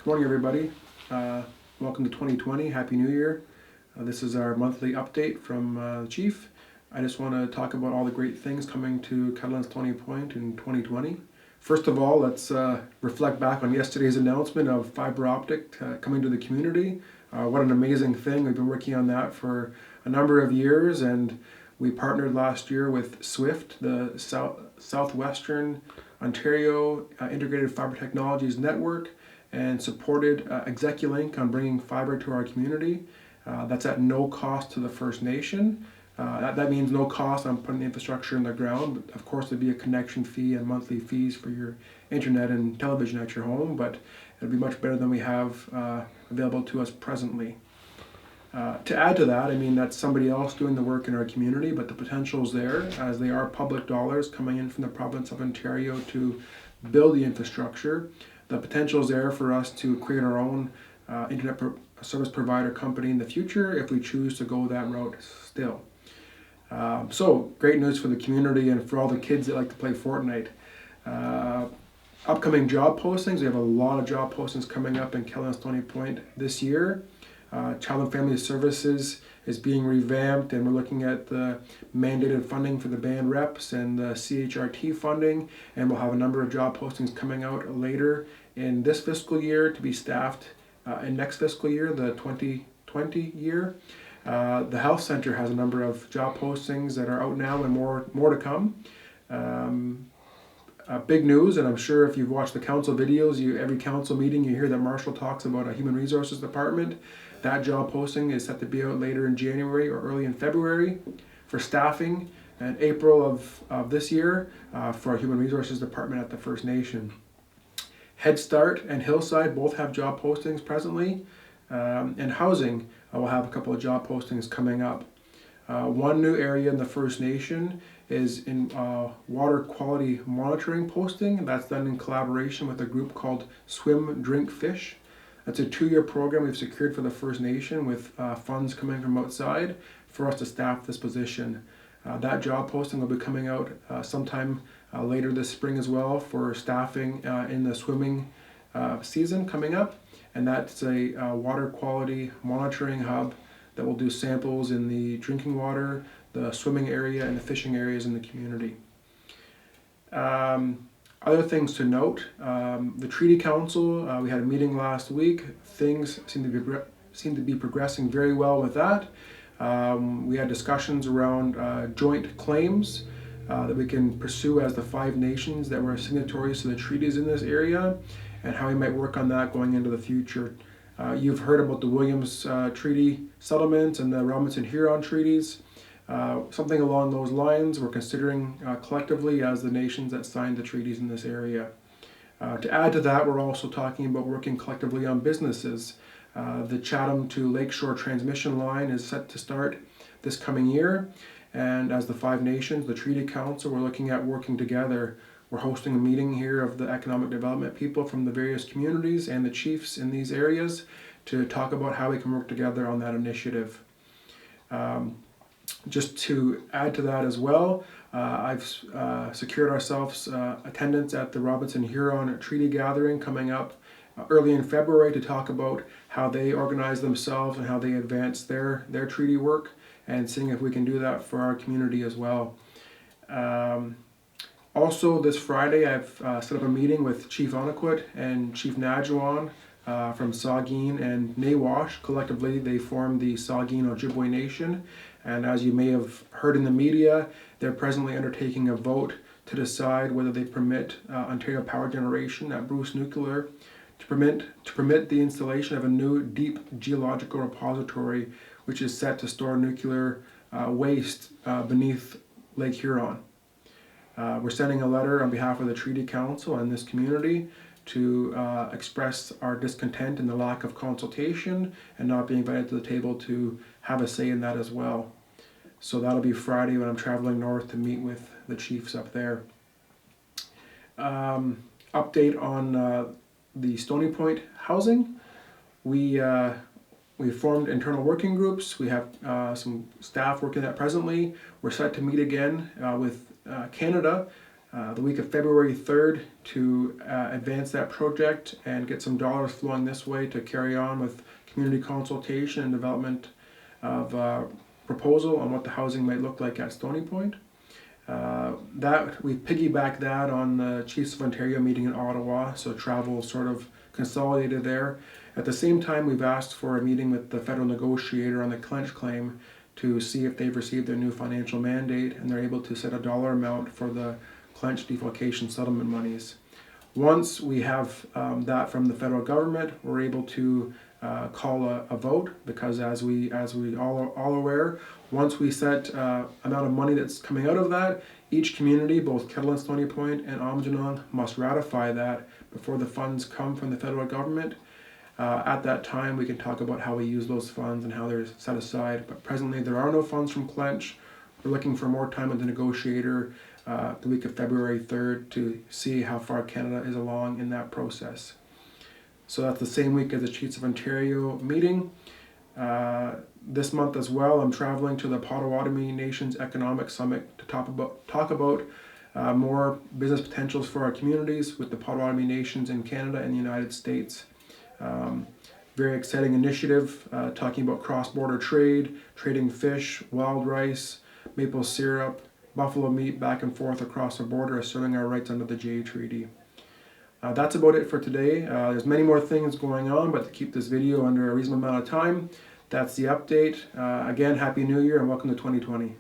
Morning, everybody. Welcome to 2020. Happy New Year. This is our monthly update from the Chief. I just want to talk about all the great things coming to Catalan's Stony Point in 2020. First of all, let's reflect back on yesterday's announcement of fiber optic coming to the community. What an amazing thing. We've been working on that for a number of years, and we partnered last year with SWIFT, the Southwestern Ontario Integrated Fiber Technologies Network, and supported Execulink on bringing fiber to our community. That's at no cost to the First Nation. That means no cost on putting the infrastructure in the ground. But of course, there'd be a connection fee and monthly fees for your internet and television at your home, but it'll be much better than we have available to us presently. To add to that, I mean, that's somebody else doing the work in our community, but the potential's there as they are public dollars coming in from the province of Ontario to build the infrastructure. The potential's there for us to create our own internet service provider company in the future if we choose to go that route still. So great news for the community and for all the kids that like to play Fortnite. Upcoming job postings, we have a lot of job postings coming up in Catalan's Stony Point this year. Child and Family Services is being revamped, and we're looking at the mandated funding for the band reps and the CHRT funding, and we'll have a number of job postings coming out later in this fiscal year to be staffed in next fiscal year, the 2020 year. The health center has a number of job postings that are out now and more to come. Big news, and I'm sure if you've watched the council videos, every council meeting you hear that Marshall talks about a human resources department. That job posting is set to be out later in January or early in February for staffing, and April of this year for our human resources department at the First Nation. Head Start and Hillside both have job postings presently, and housing will have a couple of job postings coming up. One new area in the First Nation is in water quality monitoring posting. That's done in collaboration with a group called Swim, Drink, Fish. That's a 2-year program we've secured for the First Nation with funds coming from outside for us to staff this position. That job posting will be coming out sometime later this spring as well for staffing in the swimming season coming up. And that's a water quality monitoring hub that will do samples in the drinking water, the swimming area, and the fishing areas in the community. Other things to note, the Treaty Council, we had a meeting last week. Things seem to be progressing very well with that. We had discussions around joint claims that we can pursue as the 5 nations that were signatories to the treaties in this area, and how we might work on that going into the future. You've heard about the Williams Treaty settlements and the Robinson-Huron treaties. Something along those lines we're considering collectively as the nations that signed the treaties in this area. To add to that, we're also talking about working collectively on businesses. The Chatham to Lakeshore transmission line is set to start this coming year, and as the 5 nations, the Treaty Council, we're looking at working together. We're hosting a meeting here of the economic development people from the various communities and the chiefs in these areas to talk about how we can work together on that initiative. Just to add to that as well, I've secured ourselves attendance at the Robinson-Huron Treaty Gathering coming up early in February to talk about how they organize themselves and how they advance their treaty work, and seeing if we can do that for our community as well. Also this Friday, I've set up a meeting with Chief Onaquit and Chief Nadjuan from Saugeen and Nawash. Collectively, they form the Saugeen Ojibwe Nation. And as you may have heard in the media, they're presently undertaking a vote to decide whether they permit Ontario Power Generation at Bruce Nuclear to permit the installation of a new deep geological repository, which is set to store nuclear waste beneath Lake Huron. We're sending a letter on behalf of the Treaty Council and this community to express our discontent in the lack of consultation and not being invited to the table to have a say in that as well. So that'll be Friday when I'm traveling north to meet with the chiefs up there. Update on the Stony Point housing. We formed internal working groups. We have some staff working that presently. We're set to meet again with Canada the week of February 3rd to advance that project and get some dollars flowing this way to carry on with community consultation and development of proposal on what the housing might look like at Stony Point. That we piggyback that on the Chiefs of Ontario meeting in Ottawa, so travel sort of consolidated there. At the same time, we've asked for a meeting with the federal negotiator on the clench claim to see if they've received their new financial mandate and they're able to set a dollar amount for the clench defalcation settlement monies. Once we have that from the federal government, we're able to call a vote, because as we all aware, once we set amount of money that's coming out of that, each community, both Kettle and Stony Point and Aamjiwnaang, must ratify that before the funds come from the federal government. At that time, we can talk about how we use those funds and how they're set aside. But presently, there are no funds from clench. We're looking for more time with the negotiator the week of February 3rd to see how far Canada is along in that process. So that's the same week as the Chiefs of Ontario meeting. This month as well, I'm traveling to the Potawatomi Nations Economic Summit to talk about more business potentials for our communities with the Potawatomi Nations in Canada and the United States. Very exciting initiative, talking about cross-border trade, trading fish, wild rice, maple syrup, buffalo meat back and forth across the border, asserting our rights under the Jay Treaty. That's about it for today. There's many more things going on, but to keep this video under a reasonable amount of time, that's the update. Again, Happy New Year and welcome to 2020.